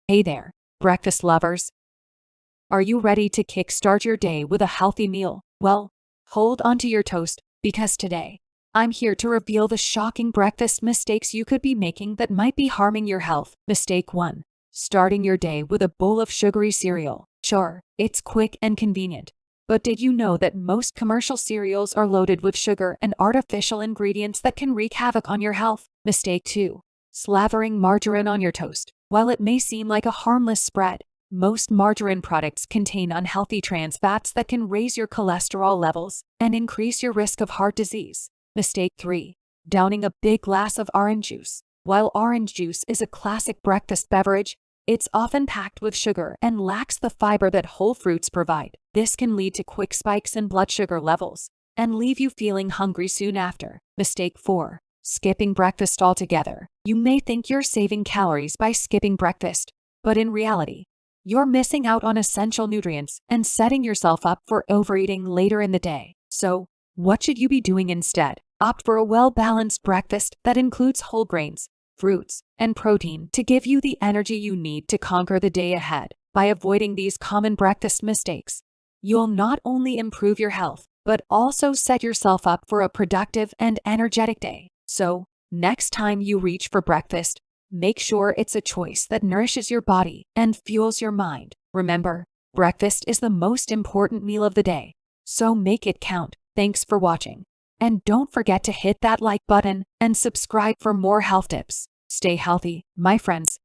Hey there, breakfast lovers. Are you ready to kickstart your day with a healthy meal? Well, hold onto your toast, because today, I'm here to reveal the shocking breakfast mistakes you could be making that might be harming your health. Mistake 1. Starting your day with a bowl of sugary cereal. Sure, it's quick and convenient. But did you know that most commercial cereals are loaded with sugar and artificial ingredients that can wreak havoc on your health? Mistake 2. Slathering margarine on your toast. While it may seem like a harmless spread, most margarine products contain unhealthy trans fats that can raise your cholesterol levels and increase your risk of heart disease. Mistake 3. Downing a big glass of orange juice. While orange juice is a classic breakfast beverage, it's often packed with sugar and lacks the fiber that whole fruits provide. This can lead to quick spikes in blood sugar levels and leave you feeling hungry soon after. Mistake 4. Skipping breakfast altogether. You may think you're saving calories by skipping breakfast, but in reality, you're missing out on essential nutrients and setting yourself up for overeating later in the day. So, what should you be doing instead? Opt for a well-balanced breakfast that includes whole grains, fruits, and protein to give you the energy you need to conquer the day ahead. By avoiding these common breakfast mistakes, you'll not only improve your health, but also set yourself up for a productive and energetic day. So, next time you reach for breakfast, make sure it's a choice that nourishes your body and fuels your mind. Remember, breakfast is the most important meal of the day, so make it count. Thanks for watching. And don't forget to hit that like button and subscribe for more health tips. Stay healthy, my friends.